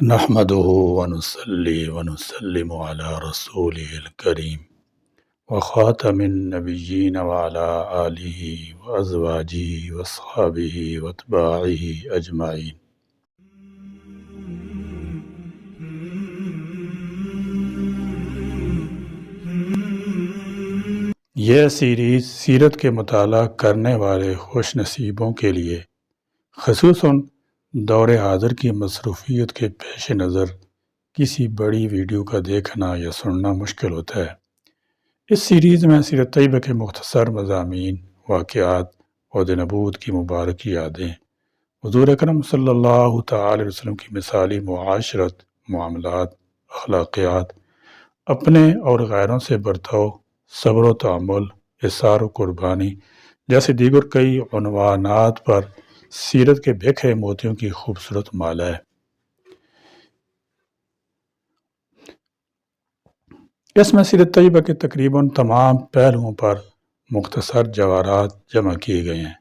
نحمده ونصلي ونسلم على رسوله الكريم وخاتم النبيين وعلى آله وأزواجه وأصحابه وأتباعه أجمعين. یہ سیریز سیرت کے مطالعہ کرنے والے خوش نصیبوں کے لیے خصوصاً دور حاضر کی مصروفیت کے پیش نظر کسی بڑی ویڈیو کا دیکھنا یا سننا مشکل ہوتا ہے۔ اس سیریز میں سیرت طیبہ کے مختصر مضامین، واقعات اور نبوت کی مبارک یادیں، حضور اکرم صلی اللہ تعالی علیہ وسلم کی مثالی معاشرت، معاملات، اخلاقیات، اپنے اور غیروں سے برتاؤ، صبر و تحمل، اصرار و قربانی جیسے دیگر کئی عنوانات پر سیرت کے بکھرے موتیوں کی خوبصورت مالا ہے۔ اس میں سیرت طیبہ کے تقریباً تمام پہلوؤں پر مختصر جواہرات جمع کیے گئے ہیں،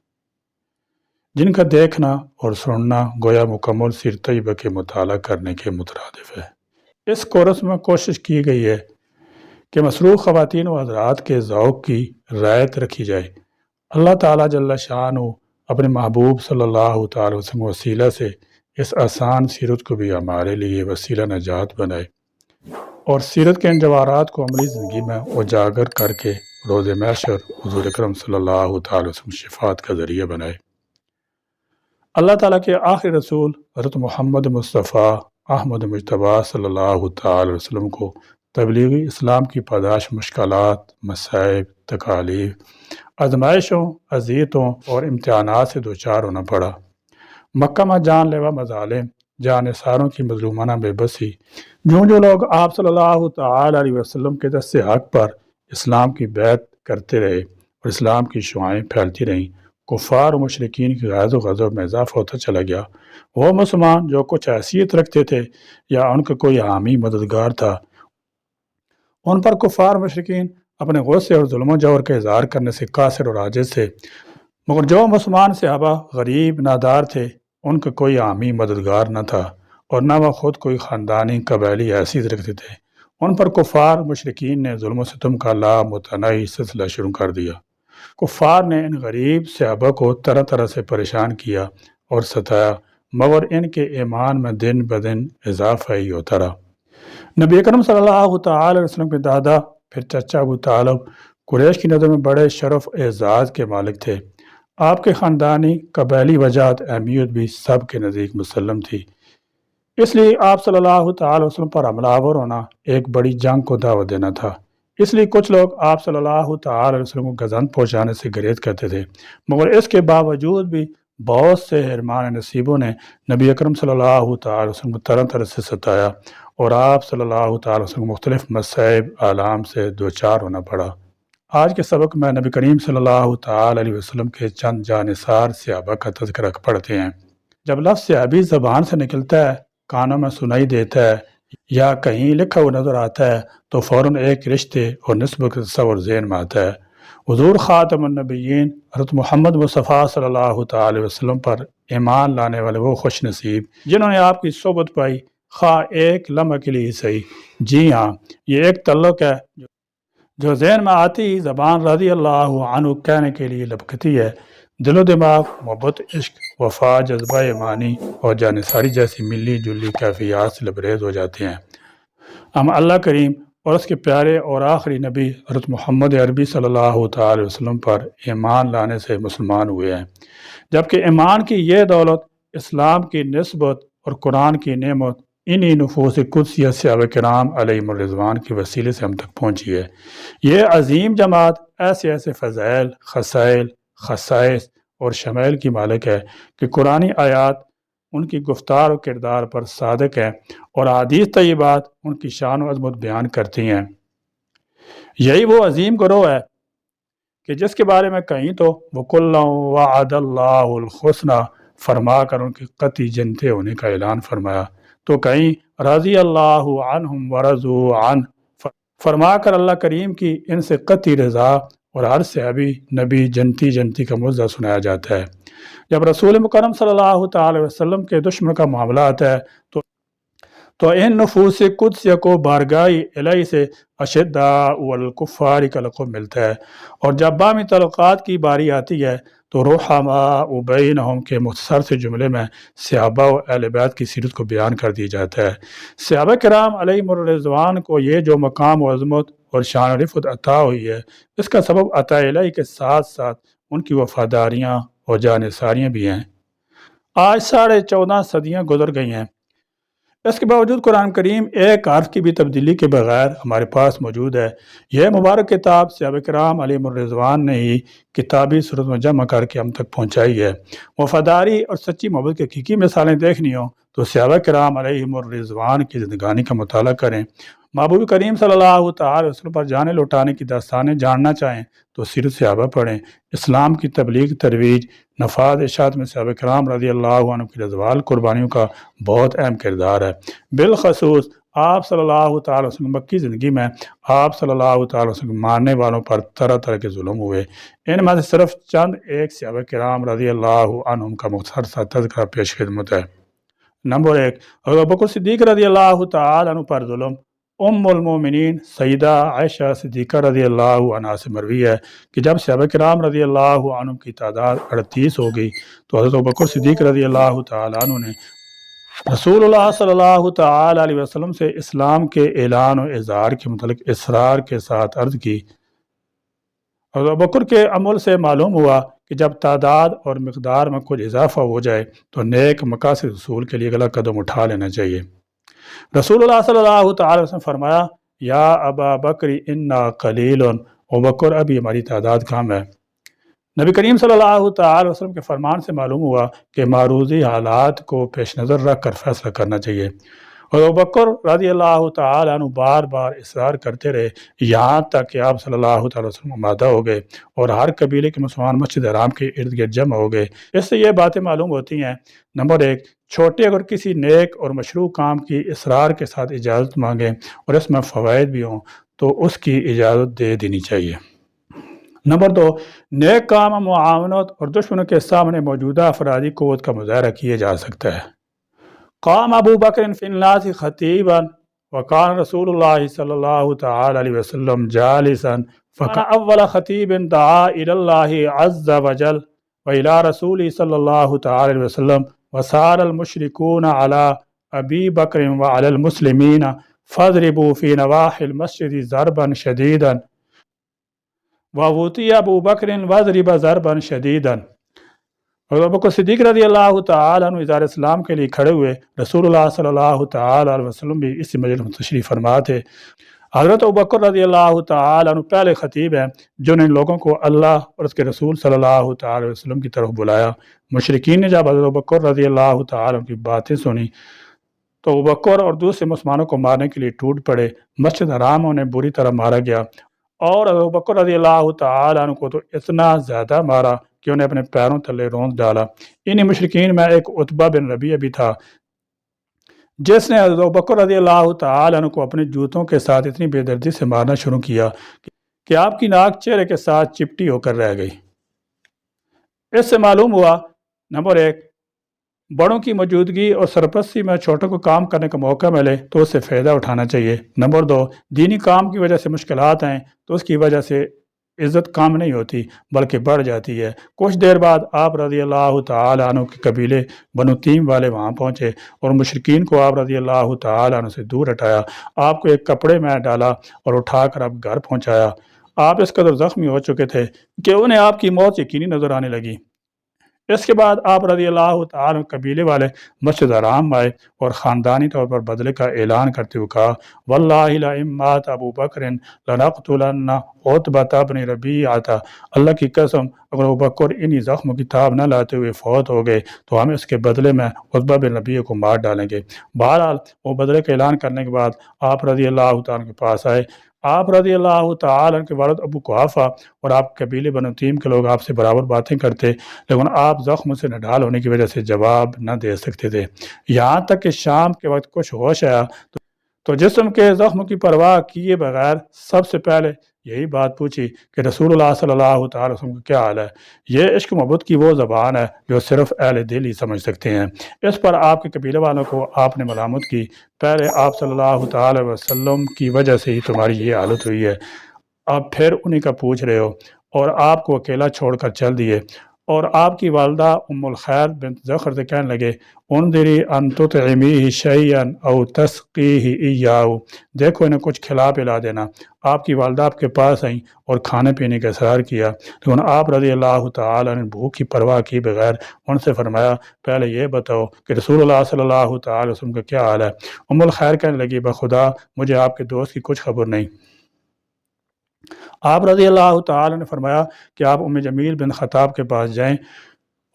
جن کا دیکھنا اور سننا گویا مکمل سیرت طیبہ کے مطالعہ کرنے کے مترادف ہے۔ اس کورس میں کوشش کی گئی ہے کہ مصروف خواتین و حضرات کے ذوق کی رعایت رکھی جائے۔ اللہ تعالیٰ جل شانہ اپنے محبوب صلی اللہ تعالی وسلم وسیلہ سے اس آسان سیرت کو بھی ہمارے لیے وسیلہ نجات بنائے اور سیرت کے ان جواہرات کو عملی زندگی میں اجاگر کر کے روز محشر حضور اکرم صلی اللہ تعالی وسلم شفاعت کا ذریعہ بنائے۔ اللہ تعالیٰ کے آخری رسول حضرت محمد مصطفیٰ احمد مجتبیٰ صلی اللہ تعالی وسلم کو تبلیغ اسلام کی پاداش مشکلات، مصائب، تکالیف، آزمائشوں، اذیتوں اور امتحانات سے دوچار ہونا پڑا۔ مکہ میں جان لیوا مظالم، جان نثاروں کی مظلومانہ بے بسی، جو لوگ آپ صلی اللہ تعالی علیہ وسلم کے دست حق پر اسلام کی بیعت کرتے رہے اور اسلام کی شعائیں پھیلتی رہیں، کفار و مشرکین کی غیظ و غضب میں اضافہ ہوتا چلا گیا۔ وہ مسلمان جو کچھ حیثیت رکھتے تھے یا ان کا کوئی حامی مددگار تھا، ان پر کفار مشرکین اپنے غصے اور ظلم و جور کا اظہار کرنے سے قاصر اور عاجز تھے، مگر جو مسلمان صحابہ غریب نادار تھے ان کا کوئی حامی مددگار نہ تھا اور نہ وہ خود کوئی خاندانی قبیلی حیثیت رکھتے تھے۔ ان پر کفار مشرکین نے ظلم و ستم کا لامتناہی سلسلہ شروع کر دیا۔ کفار نے ان غریب صحابہ کو طرح طرح سے پریشان کیا اور ستایا، مگر ان کے ایمان میں دن بدن اضافہ ہی ہوتا رہا۔ نبی اکرم صلی اللہ تعالی علیہ وسلم کے دادا پھر چچا ابو طالب قریش کی نظر میں بڑے شرف اعزاز کے مالک تھے۔ آپ کے خاندانی قبیلی وجاہت اہمیت بھی سب کے نزدیک مسلم تھی، اس لیے آپ صلی اللہ تعالی وسلم پر حملہ آور ہونا ایک بڑی جنگ کو دعوت دینا تھا۔ اس لیے کچھ لوگ آپ صلی اللہ تعالی وسلم کو گزند پہنچانے سے گریز کرتے تھے، مگر اس کے باوجود بھی بہت سے حرمان نصیبوں نے نبی اکرم صلی اللہ تعالی وسلم کو طرح طرح سے ستایا اور آپ صلی اللہ تعالی وسلم مختلف مصائب آلام سے دوچار ہونا پڑا۔ آج کے سبق میں نبی کریم صلی اللہ تعالی علیہ وسلم کے چند جانثار صحابہ کا تذکرہ پڑھتے ہیں۔ جب لفظ صحابی زبان سے نکلتا ہے، کانوں میں سنائی دیتا ہے یا کہیں لکھا ہوا نظر آتا ہے تو فوراً ایک رشتے اور نسبت کا تصور ذہن میں آتا ہے۔ حضور خاتم النبیین حضرت محمد مصطفیٰ صلی اللہ تعالی وسلم پر ایمان لانے والے وہ خوش نصیب جنہوں نے آپ کی صحبت پائی، خواہ ایک لمحہ کے لیے صحیح۔ جی ہاں، یہ ایک تعلق ہے جو ذہن میں آتی ہی زبان رضی اللہ عنہ کہنے کے لیے لبکتی ہے۔ دل و دماغ محبت، عشق، وفا، جذبہ ایمانی اور جانثاری جیسی ملی جلی کیفیات سے لبریز ہو جاتے ہیں۔ ہم اللہ کریم اور اس کے پیارے اور آخری نبی حضرت محمد عربی صلی اللہ تعالی وسلم پر ایمان لانے سے مسلمان ہوئے ہیں، جبکہ ایمان کی یہ دولت، اسلام کی نسبت اور قرآن کی نعمت انہی نفوس قدسیہ صحابہ کرام علیہم الرضوان کے وسیلے سے ہم تک پہنچی ہے۔ یہ عظیم جماعت ایسے ایسے فضائل، خصائل، خصائص اور شمائل کی مالک ہے کہ قرآنی آیات ان کی گفتار و کردار پر صادق ہیں اور احادیث طیبات ان کی شان و عظمت بیان کرتی ہیں۔ یہی وہ عظیم گروہ ہے کہ جس کے بارے میں کہیں تو وَكُلًّا وَعَدَ اللَّهُ الْحُسْنَىٰ فرما کر ان کی قطعی جنتی ہونے کا اعلان فرمایا، تو کہیں رضی اللہ عنہم ورضوا عنہ فرما کر اللہ کریم کی ان سے قطعی رضا اور ہر صحابی نبی جنتی کا مزہ سنایا جاتا ہے۔ جب رسول مکرم صلی اللہ تعالی وسلم کے دشمن کا معاملہ آتا ہے تو ان نفوس قدسیہ کو بارگاہ الہی سے اشداء والکفار کا لقب ملتا ہے، اور جب بامی تعلقات کی باری آتی ہے تو رحماء بینہم کے مختصر سے جملے میں صحابہ و اہل بیت کی سیرت کو بیان کر دیا جاتا ہے۔ صحابہ کرام علیہم الرضوان کو یہ جو مقام و عظمت اور شان و رفعت عطا ہوئی ہے، اس کا سبب عطا الہی کے ساتھ ساتھ ان کی وفاداریاں اور جانثاریاں بھی ہیں۔ آج 14.5 صدیاں گزر گئی ہیں، اس کے باوجود قرآن کریم ایک حرف کی بھی تبدیلی کے بغیر ہمارے پاس موجود ہے۔ یہ مبارک کتاب صحابہ کرام علیہم الرضوان نے ہی کتابی صورت میں جمع کر کے ہم تک پہنچائی ہے۔ وفاداری اور سچی محبت کی حقیقی مثالیں دیکھنی ہوں تو صحابہ کرام علیہم الرضوان کی زندگانی کا مطالعہ کریں۔ محبوب کریم صلی اللہ تعالی وسلم پر جانے لوٹانے کی داستانیں جاننا چاہیں تو سیرت صحابہ پڑھیں۔ اسلام کی تبلیغ، ترویج، نفاذ اشاعت میں صحابہ کرام رضی اللہ عنہ کی رضوال قربانیوں کا بہت اہم کردار ہے۔ بالخصوص آپ صلی اللہ تعالی وسلم مکی زندگی میں آپ صلی اللہ تعالی وسلم ماننے والوں پر طرح طرح کے ظلم ہوئے۔ ان میں سے صرف چند ایک صحابہ کرام رضی اللہ عنہم کا مختصر سا تذکرہ پیش خدمت ہے۔ نمبر 1، ابو بکر صدیق رضی اللہ تعالی عنہ پر ظلم۔ ام المومنین سیدہ عائشہ صدیقہ رضی اللہ عنہا سے مروی ہے کہ جب صحابہ کرام رضی اللہ عنہ کی تعداد 38 ہو گئی تو حضرت ابو بکر صدیق رضی اللہ تعالی عنہ نے رسول اللہ صلی اللہ تعالی علیہ وسلم سے اسلام کے اعلان و اظہار کے متعلق اصرار کے ساتھ عرض کی۔ حضرت ابو بکر کے عمل سے معلوم ہوا کہ جب تعداد اور مقدار میں کچھ اضافہ ہو جائے تو نیک مقاصد حصول کے لیے اگلا قدم اٹھا لینا چاہیے۔ رسول اللہ صلی اللہ تعالی وسلم فرمایا، یا ابا بکر انا قلیل، ابو بکر ابھی ہماری تعداد کم ہے۔ نبی کریم صلی اللہ تعالی وسلم کے فرمان سے معلوم ہوا کہ معروضی حالات کو پیش نظر رکھ کر فیصلہ کرنا چاہیے، اور ابو بکر رضی اللہ تعالی عنہ بار بار اصرار کرتے رہے، یہاں تک کہ آپ صلی اللہ تعالی وسلم آمادہ ہو گئے اور ہر قبیلے کے مسلمان مسجد حرام کے ارد گرد جمع ہو گئے۔ اس سے یہ باتیں معلوم ہوتی ہیں، نمبر 1، چھوٹے اگر کسی نیک اور مشروع کام کی اصرار کے ساتھ اجازت مانگیں اور اس میں فوائد بھی ہوں تو اس کی اجازت دے دینی چاہیے۔ نمبر 2، نیک کام معاونت اور دشمنوں کے سامنے موجودہ افرادی قوت کا مظاہرہ کیا جا سکتا ہے۔ قام ابو بکر فی الناس خطیبا وکان رسول اللہ صلی اللہ تعالی علیہ وسلم جالسا فکان اول خطیب دعا الی اللہ عز وجل وإلی رسول صلی اللہ تعالی علیہ وسلم وصار المشرکون علی ابی بکر وعلی المسلمین فاضربوا فی نواحی المسجد ضربا شدیدا ووتی ابو بکر وضرب ضربا شدیدا۔ اور ابو بکر صدیق رضی اللہ تعالی عنہ اظہار اسلام کے لیے کھڑے ہوئے، رسول اللہ صلی اللہ تعالی علیہ وسلم بھی اسی مجلس میں تشریف فرما تھے۔ حضرت ابو بکر رضی اللہ تعالی عنہ پہلے خطیب ہیں جنہوں نے لوگوں کو اللہ اور اس کے رسول صلی اللہ تعالی علیہ وسلم کی طرف بلایا۔ مشرکین نے جب حضرت ابو بکر رضی اللہ تعالی عنہ کی باتیں سنی تو ابو بکر اور دوسرے مسلمانوں کو مارنے کے لیے ٹوٹ پڑے۔ مسجد حرام انہیں بری طرح مارا گیا، اور ابو بکر رضی اللہ تعالی عنہ کو تو اتنا زیادہ مارا کہ انہیں اپنے پیروں تلے روند ڈالا۔ انہی مشرکین میں ایک عتبہ بن ربیعہ بھی تھا جس نے حضرت ابو بکر رضی اللہ تعالی عنہ کو اپنے جوتوں کے ساتھ اتنی بے دردی سے مارنا شروع کیا کہ آپ کی ناک چہرے کے ساتھ چپٹی ہو کر رہ گئی۔ اس سے معلوم ہوا، نمبر 1، بڑوں کی موجودگی اور سرپرستی میں چھوٹوں کو کام کرنے کا موقع ملے تو اس سے فائدہ اٹھانا چاہیے۔ نمبر 2، دینی کام کی وجہ سے مشکلات آئیں تو اس کی وجہ سے عزت کم نہیں ہوتی بلکہ بڑھ جاتی ہے۔ کچھ دیر بعد آپ رضی اللہ تعالی عنہ کے قبیلے بنو تیم والے وہاں پہنچے اور مشرکین کو آپ رضی اللہ تعالی عنہ سے دور ہٹایا، آپ کو ایک کپڑے میں ڈالا اور اٹھا کر آپ گھر پہنچایا۔ آپ اس قدر زخمی ہو چکے تھے کہ انہیں آپ کی موت یقینی نظر آنے لگی۔ اس کے بعد آپ رضی اللہ تعالی عنہ قبیلے والے مسجد حرام آئے اور خاندانی طور پر بدلے کا اعلان کرتے ہوئے کہا، واللہ لئن مات ابو بکر لنقتلن عتبہ بن ربیعہ، اللہ کی قسم اگر ابو بکر انہی زخموں کی تاب نہ لاتے ہوئے فوت ہو گئے تو ہم اس کے بدلے میں عتبہ بن ربیعہ کو مار ڈالیں گے۔ بہرحال وہ بدلے کا اعلان کرنے کے بعد آپ رضی اللہ تعالی کے پاس آئے۔ آپ رضی اللہ تعالی عنہ کے والد ابو قحافہ اور آپ قبیلے بنو تیم کے لوگ آپ سے برابر باتیں کرتے، لیکن آپ زخم سے نڈھال ہونے کی وجہ سے جواب نہ دے سکتے تھے۔ یہاں تک کہ شام کے وقت کچھ ہوش آیا تو جسم کے زخم کی پرواہ کیے بغیر سب سے پہلے یہی بات پوچھی کہ رسول اللہ صلی اللہ تعالی وسلم کا کیا حال ہے۔ یہ عشق محبت کی وہ زبان ہے جو صرف اہل دل ہی سمجھ سکتے ہیں۔ اس پر آپ کے قبیلے والوں کو آپ نے ملامت کی، پہلے آپ صلی اللہ تعالی وسلم کی وجہ سے ہی تمہاری یہ حالت ہوئی ہے، اب پھر انہی کا پوچھ رہے ہو، اور آپ کو اکیلا چھوڑ کر چل دیے۔ اور آپ کی والدہ ام الخیر بنت زخر سے کہنے لگے، انظری ان تطعمیہ شیئا او تسقیہ ایاہ، دیکھو انہیں کچھ کھلا پلا دینا۔ آپ کی والدہ آپ کے پاس آئیں اور کھانے پینے کا اصرار کیا، لیکن آپ رضی اللہ تعالیٰ نے بھوک کی پرواہ کی بغیر ان سے فرمایا، پہلے یہ بتاؤ کہ رسول اللہ صلی اللہ تعالی وسلم کا کیا حال ہے۔ ام الخیر کہنے لگی، بخدا مجھے آپ کے دوست کی کچھ خبر نہیں۔ آپ رضی اللہ تعالی نے فرمایا کہ آپ ام جمیل بن خطاب کے پاس جائیں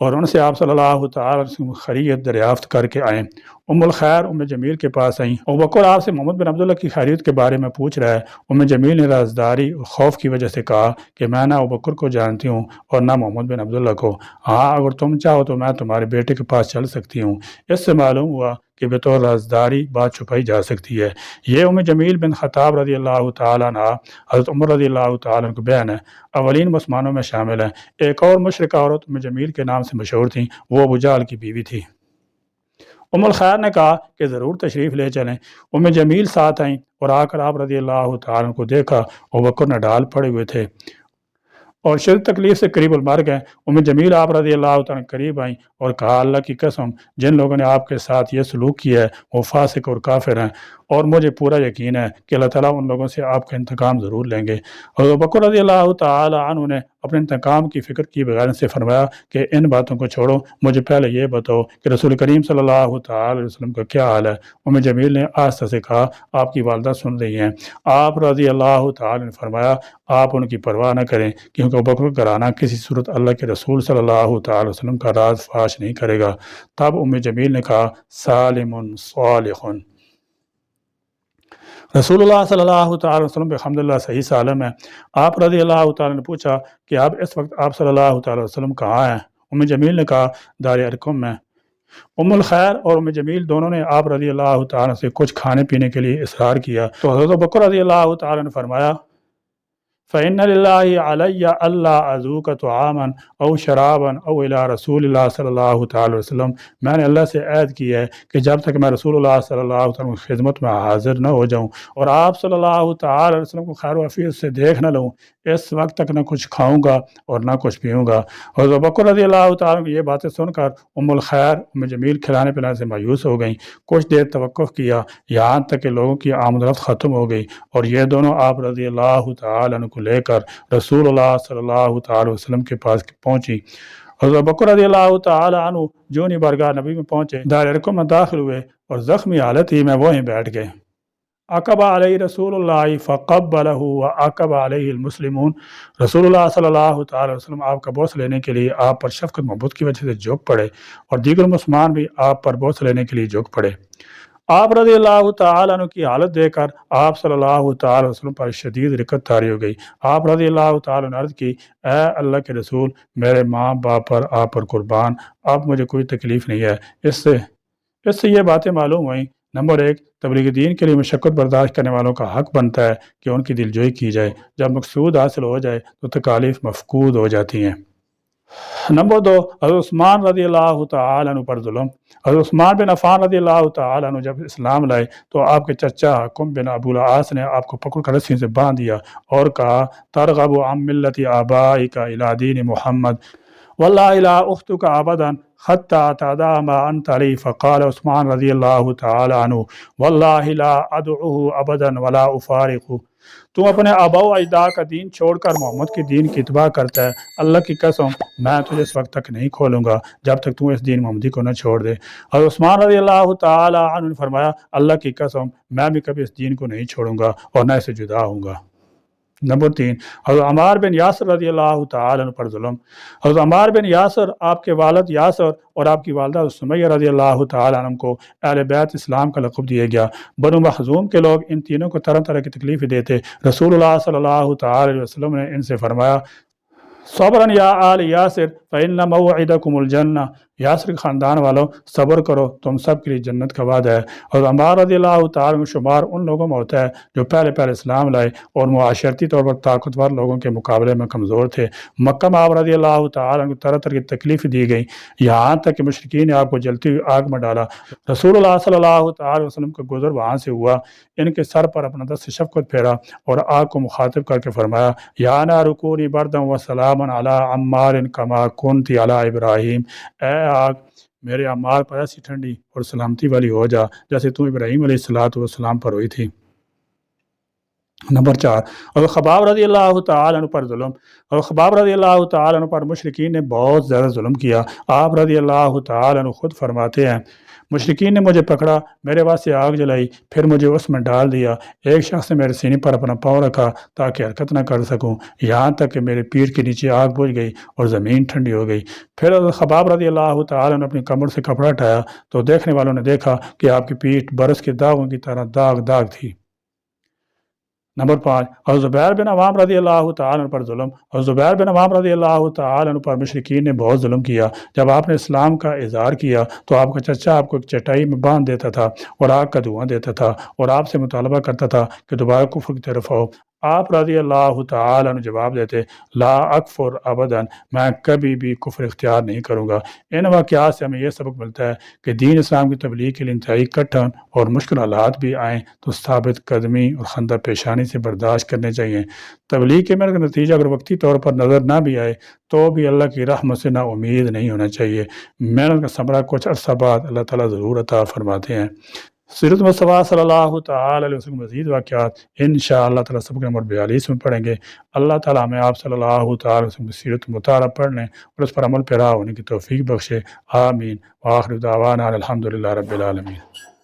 اور ان سے آپ صلی اللہ تعالی وسلم خیریت دریافت کر کے آئیں۔ ام الخیر ام جمیل کے پاس آئیں۔ ابوبکر آپ سے محمد بن عبداللہ کی خیریت کے بارے میں پوچھ رہا ہے۔ ام جمیل نے رازداری اور خوف کی وجہ سے کہا کہ میں نہ ابوبکر کو جانتی ہوں اور نہ محمد بن عبداللہ کو، ہاں اگر تم چاہو تو میں تمہارے بیٹے کے پاس چل سکتی ہوں۔ اس سے معلوم ہوا کہ بطور رازداری بات چھپائی جا سکتی ہے۔ یہ ام جمیل بن خطاب رضی اللہ تعالیٰ عنہ حضرت عمر رضی اللہ تعالیٰ عنہ کی بہن ہے، اولین مسلمانوں میں شامل ہیں۔ ایک اور مشرکہ عورت ام جمیل کے نام سے مشہور تھیں، وہ ابو جہل کی بیوی تھی۔ ام الخیر نے کہا کہ ضرور تشریف لے چلیں۔ ام جمیل ساتھ آئیں اور آ کر آپ رضی اللہ تعالیٰ عنہ کو دیکھا، ابوبکر نے ڈال پڑے ہوئے تھے اور شدید تکلیف سے قریب المرگ ہیں۔ ام جمیل آپ رضی اللہ تعالیٰ قریب آئیں اور کہا، اللہ کی قسم جن لوگوں نے آپ کے ساتھ یہ سلوک کیا ہے وہ فاسق اور کافر ہیں، اور مجھے پورا یقین ہے کہ اللہ تعالیٰ ان لوگوں سے آپ کا انتقام ضرور لیں گے۔ حضرت ابوبکر رضی اللہ تعالیٰ عنہ نے اپنے انتقام کی فکر کی بغیر ان سے فرمایا کہ ان باتوں کو چھوڑو، مجھے پہلے یہ بتاؤ کہ رسول کریم صلی اللہ تعالی علیہ وسلم کا کیا حال ہے۔ ام جمیل نے آہستہ سے کہا، آپ کی والدہ سن رہی ہیں۔ آپ رضی اللہ تعالی نے فرمایا، آپ ان کی پرواہ نہ کریں، کیونکہ ابوبکر کا گھرانہ کسی صورت اللہ کے رسول صلی اللہ تعالی وسلم کا راز فاش نہیں کرے گا۔ تب ام جمیل نے کہا، سالم صالح، رسول اللہ صلی اللہ تعالی وسلم الحمدللہ صحیح سالم ہے۔ آپ رضی اللہ تعالی نے پوچھا کہ اب اس وقت آپ صلی اللہ تعالی وسلم کہاں ہیں؟ ام جمیل نے کہا، دار ارقم میں۔ ام الخیر اور ام جمیل دونوں نے آپ رضی اللہ تعالی سے کچھ کھانے پینے کے لیے اصرار کیا، تو حضرت ابوبکر رضی اللہ تعالی نے فرمایا، فَإِنَّ لِلَّهِ عَلَيَّ أَلَّا أَذُوقَ طَعَامًا أَوْ شَرَابًا أَوْ إِلَىٰ رسول اللہ صلی اللہ تعالی وسلم، میں نے اللہ سے عہد کی ہے کہ جب تک میں رسول اللہ صلی اللہ علیہ وسلم کی خدمت میں حاضر نہ ہو جاؤں اور آپ صلی اللہ تعالی علیہ وسلم کو خیر و عافیت سے دیکھ نہ لوں، اس وقت تک نہ کچھ کھاؤں گا اور نہ کچھ پیوں گا۔ حضرت ابوبکر رضی اللہ تعالیٰ کی یہ باتیں سن کر ام الخیر ام جمیل کھلانے پلانے سے مایوس ہو گئیں۔ کچھ دیر توقف کیا، یہاں تک کہ لوگوں کی آمد و رفت ختم ہو گئی اور یہ دونوں آپ رضی اللہ تعالیٰ عنہ کو لے کر رسول اللہ صلی اللہ تعالی وسلم کے پاس پہنچی۔ حضرت ابوبکر رضی اللہ تعالیٰ عنہ جو نہیں بارگاہ نبی میں پہنچے، دار ارقم میں داخل ہوئے اور زخمی حالت ہی میں وہیں بیٹھ گئے۔ عقب علیہ رسول اللہ فقبلہ وعقب علیہ المسلمون، رسول اللہ صلی اللہ تعالی وسلم آپ کا بوس لینے کے لیے آپ پر شفقت محبت کی وجہ سے جھک پڑے اور دیگر مسلمان بھی آپ پر بوس لینے کے لیے جھک پڑے۔ آپ رضی اللہ تعالیٰ عنہ کی حالت دیکھ کر آپ صلی اللہ تعالی وسلم پر شدید رقت طاری ہو گئی۔ آپ رضی اللہ تعالیٰ نے عرض کی، اے اللہ کے رسول، میرے ماں باپ پر آپ پر قربان، اب مجھے کوئی تکلیف نہیں ہے۔ اس سے یہ باتیں معلوم ہوئیں، نمبر ایک، تبلیغ دین کے لیے مشقت برداشت کرنے والوں کا حق بنتا ہے کہ ان کی دلجوئی کی جائے، جب مقصود حاصل ہو جائے تو تکالیف مفقود ہو جاتی ہیں۔ نمبر دو، حضرت عثمان رضی اللہ تعالیٰ عنہ پر ظلم۔ حضرت عثمان بن عفان رضی اللہ تعالیٰ عنہ جب اسلام لائے تو آپ کے چچا حکم بن ابو العاص نے آپ کو پکڑ کر رسی سے باندھ دیا اور کہا، ترغب عن ملت آبائک الی دین محمد واللہ لا اختک ابدا حتی تدع ما انت علیہ، فقال عثمان رضی اللہ تعالیٰ عنہ، واللہ لا ادعوہ ابدا ولا افارقہ، تو اپنے آباء و اجداد کا دین چھوڑ کر محمد کے دین کی اتباع کرتا ہے، اللہ کی قسم میں تجھے اس وقت تک نہیں کھولوں گا جب تک تو اس دین محمدی کو نہ چھوڑ دے۔ حضرت عثمان رضی اللہ تعالی عنہ نے فرمایا، اللہ کی قسم میں بھی کبھی اس دین کو نہیں چھوڑوں گا اور نہ اسے جدا ہوں گا۔ نمبر تین، حضرت عمار بن یاسر رضی اللہ تعالی عنہ پر ظلم۔ حضرت عمار بن یاسر، آپ کے والد یاسر اور آپ کی والدہ سمیہ رضی اللہ تعالی عنہ کو اہل بیت اسلام کا لقب دیا گیا۔ بنو مخزوم کے لوگ ان تینوں کو طرح طرح کی تکلیفیں دیتے۔ رسول اللہ صلی اللہ تعالی علیہ وسلم نے ان سے فرمایا، صبرا یا آل یاسر فإن موعدکم الجنہ، یاسر خاندان والوں صبر کرو، تم سب کے لیے جنت کا وعدہ ہے۔ اور عمار رضی اللہ تعالیٰ عنہ شمار ان لوگوں میں ہوتا ہے جو پہلے پہلے اسلام لائے اور معاشرتی طور پر طاقتور لوگوں کے مقابلے میں کمزور تھے۔ مکہ میں آپ رضی اللہ تعالیٰ عنہ کو طرح طرح کی تکلیف دی گئی، یہاں تک کہ مشرکین نے آپ کو جلتی ہوئی آگ میں ڈالا۔ رسول اللہ صلی اللہ تعالی وسلم کا گزر وہاں سے ہوا، ان کے سر پر اپنا دست شفقت پھیرا اور آگ کو مخاطب کر کے فرمایا، یا نار کونی بردا و سلاما علی عمار کما کنتی علی ابراہیم، اے آگ میرے عمار پر ایسی ٹھنڈی اور سلامتی والی ہو جا جیسے تو ابراہیم علیہ السلام پر ہوئی تھی۔ نمبر 4، اور خباب رضی اللہ تعالیٰ عنہ پر ظلم۔ اور خباب رضی اللہ تعالیٰ عنہ پر مشرکین نے بہت زیادہ ظلم کیا۔ آپ رضی اللہ تعالیٰ عنہ خود فرماتے ہیں، مشرکین نے مجھے پکڑا، میرے واسطے آگ جلائی، پھر مجھے اس میں ڈال دیا۔ ایک شخص نے میرے سینے پر اپنا پاؤں رکھا تاکہ حرکت نہ کر سکوں، یہاں تک کہ میرے پیٹھ کے نیچے آگ بجھ گئی اور زمین ٹھنڈی ہو گئی۔ پھر خباب رضی اللہ تعالیٰ نے اپنی کمر سے کپڑا ہٹایا تو دیکھنے والوں نے دیکھا کہ آپ کی پیٹھ برس کے داغوں کی طرح داغ داغ تھی۔ نمبر 5، اور زبیر بن عوام رضی اللہ تعالیٰ عنہ پر ظلم۔ اور زبیر بن عوام رضی اللہ تعالیٰ عنہ پر مشرکین نے بہت ظلم کیا۔ جب آپ نے اسلام کا اظہار کیا تو آپ کا چچا آپ کو ایک چٹائی میں باندھ دیتا تھا اور آگ کا دھواں دیتا تھا اور آپ سے مطالبہ کرتا تھا کہ دوبارہ کفر کی طرف آؤ۔ آپ رضی اللہ تعالیٰ عنہ جواب دیتے، لا اکفر ابدا، میں کبھی بھی کفر اختیار نہیں کروں گا۔ ان واقعات سے ہمیں یہ سبق ملتا ہے کہ دین اسلام کی تبلیغ کے لیے انتہائی کٹھن اور مشکل حالات بھی آئیں تو ثابت قدمی اور خندہ پیشانی سے برداشت کرنے چاہیے۔ تبلیغ کے محنت کا نتیجہ اگر وقتی طور پر نظر نہ بھی آئے تو بھی اللہ کی رحمت سے نا امید نہیں ہونا چاہیے۔ محنت کا ثمرہ کچھ عرصہ بعد اللہ تعالیٰ ضرور عطا فرماتے ہیں۔ سیرت مصطفیٰ صلی اللہ تعالی علیہ وسلم مزید واقعات انشاءاللہ تعالی سبق نمبر 42 میں پڑھیں گے۔ اللہ تعالیٰ ہمیں آپ صلی اللہ تعالی علیہ وسلم کی سیرت مطالعہ پڑھنے اور اس پر عمل پیرا ہونے کی توفیق بخشے، آمین۔ وآخر دعوانا الحمدللہ رب العالمین۔